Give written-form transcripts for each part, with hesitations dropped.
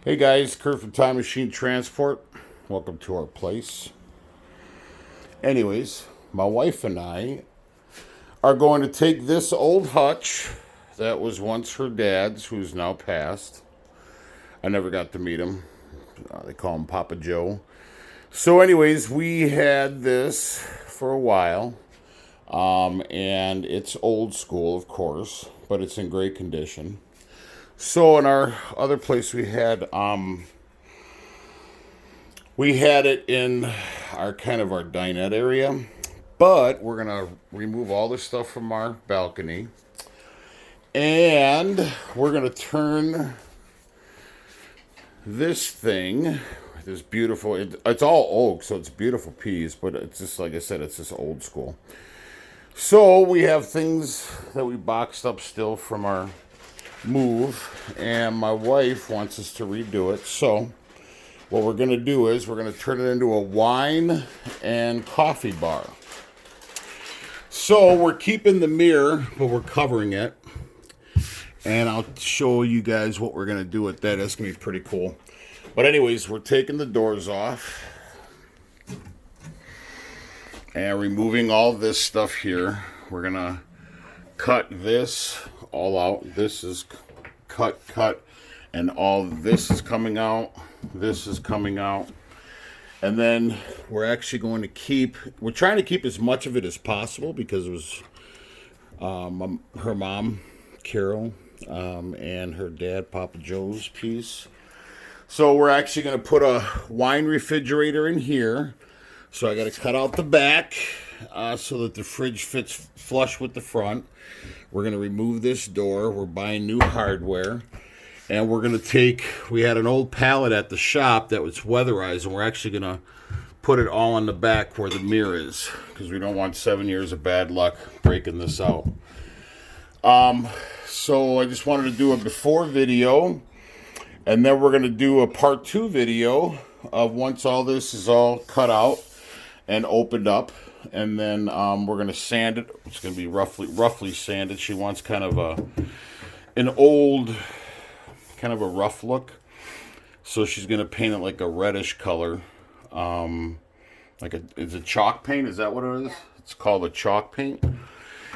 Hey guys, Kurt from Time Machine Transport. Welcome to our place. Anyways, my wife and I are going to take this old Hutch that was once her dad's, who's now passed. I never got to meet him. They call him Papa Joe. So anyways, we had this for a while. And it's old school, of course, but it's in great condition. So in our other place we had it in our our dinette area, but we're gonna remove all the stuff from our balcony, and we're gonna turn this thing, this beautiful. It's all oak, so it's a beautiful piece, but it's just like I said, it's just old school. So we have things that we boxed up still from our move, and my wife wants us to redo it. So what we're going to do is we're going to turn it into a wine and coffee bar. So we're keeping the mirror, but we're covering it, and I'll show you guys what we're going to do with that. It's going to be pretty cool. But anyways, we're taking the doors off and removing all this stuff here. We're going to cut this all out. This is cut, and all this is coming out. This is coming out. And then we're actually going to we're trying to keep as much of it as possible because it was her mom, Carol, and her dad, Papa Joe's piece. So we're actually going to put a wine refrigerator in here. So I got to cut out the back so that the fridge fits flush with the front. We're going to remove this door. We're buying new hardware. And we're going to we had an old pallet at the shop that was weatherized, and we're actually going to put it all on the back where the mirror is, because we don't want 7 years of bad luck breaking this out. So I just wanted to do a before video, and then we're going to do a part 2 video of once all this is all cut out and opened up. And then we're going to sand it. It's going to be roughly sanded. She wants kind of an old, kind of a rough look. So she's going to paint it like a reddish color. Is it chalk paint? Is that what it is? It's called a chalk paint.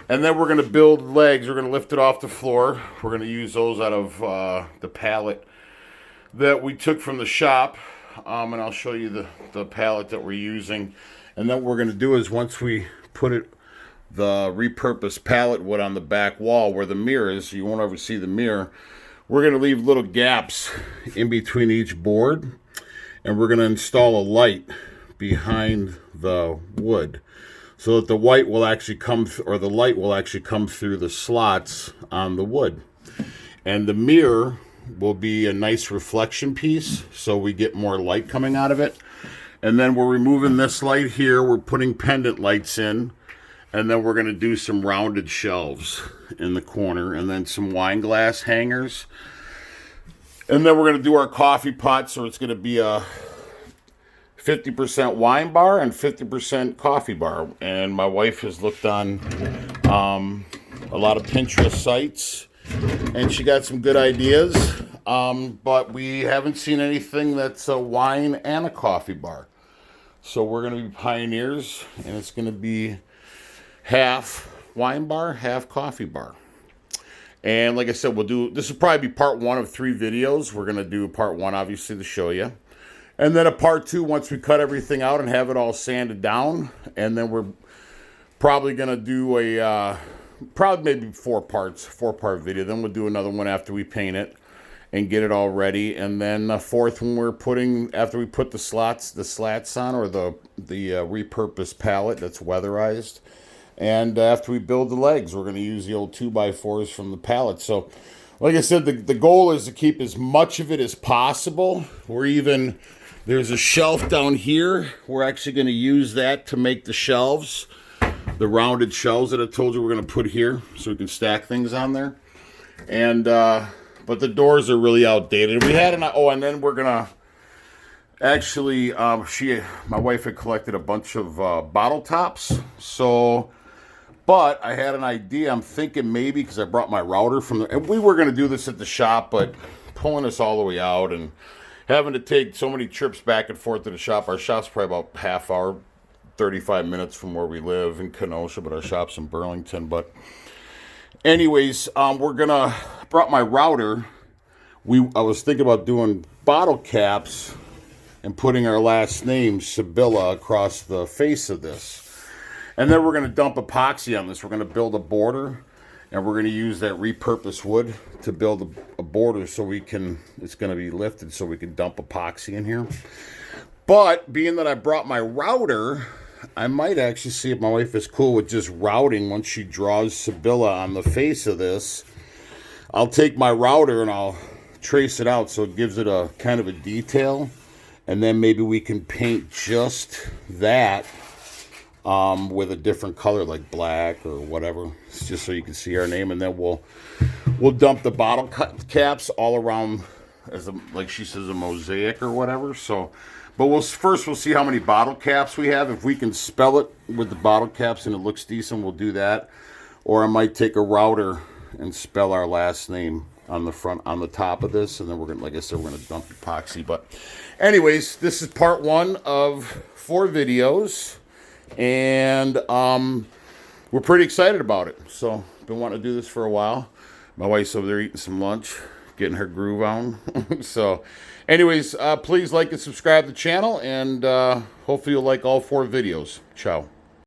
And then we're going to build legs. We're going to lift it off the floor. We're going to use those out of the pallet that we took from the shop. And I'll show you the pallet that we're using. And then what we're going to do is once we put the repurposed pallet wood on the back wall where the mirror is, so you won't ever see the mirror, we're going to leave little gaps in between each board. And we're going to install a light behind the wood so that the light will actually come through the slots on the wood. And the mirror will be a nice reflection piece, so we get more light coming out of it. And then we're removing this light here. We're putting pendant lights in. And then we're going to do some rounded shelves in the corner. And then some wine glass hangers. And then we're going to do our coffee pot. So it's going to be a 50% wine bar and 50% coffee bar. And my wife has looked on a lot of Pinterest sites. And she got some good ideas. But we haven't seen anything that's a wine and a coffee bar. So we're going to be pioneers, and it's going to be half wine bar, half coffee bar. And like I said, this will probably be part 1 of 3 videos. We're going to do part 1, obviously, to show you. And then a part 2 once we cut everything out and have it all sanded down. And then we're probably going to do maybe 4-part video. Then we'll do another one after we paint it and get it all ready. And then the 4th one after we put the slats on, or the repurposed pallet that's weatherized. And after we build the legs, we're going to use the old 2x4s from the pallet. So like I said, the goal is to keep as much of it as possible. There's a shelf down here. We're actually going to use that to make the shelves, the rounded shelves that I told you we're going to put here, so we can stack things on there. And but the doors are really outdated. And then we're gonna actually, my wife had collected a bunch of bottle tops. But I had an idea. I'm thinking maybe, because I brought my router and we were gonna do this at the shop, but pulling this all the way out, and having to take so many trips back and forth to the shop. Our shop's probably about half hour, 35 minutes from where we live in Kenosha, but our shop's in Burlington. But anyways, we're gonna brought my router. I was thinking about doing bottle caps and putting our last name, Sibylla, across the face of this. And then we're going to dump epoxy on this. We're going to build a border, and we're going to use that repurposed wood to build a border so it's going to be lifted so we can dump epoxy in here. But being that I brought my router, I might actually see if my wife is cool with just routing once she draws Sibylla on the face of this. I'll take my router and I'll trace it out so it gives it a kind of a detail. And then maybe we can paint just that with a different color, like black or whatever, just so you can see our name. And then we'll dump the bottle caps all around as like she says, a mosaic or whatever. So, but we'll see how many bottle caps we have. If we can spell it with the bottle caps and it looks decent, we'll do that. Or I might take a router and spell our last name on the front, on the top of this, and then we're gonna, like I said, we're gonna dump epoxy. But anyways, this is part 1 of 4 videos, and we're pretty excited about it. So been wanting to do this for a while. My wife's over there eating some lunch, getting her groove on. So anyways, please like and subscribe to the channel, and hopefully you'll like all 4 videos. Ciao.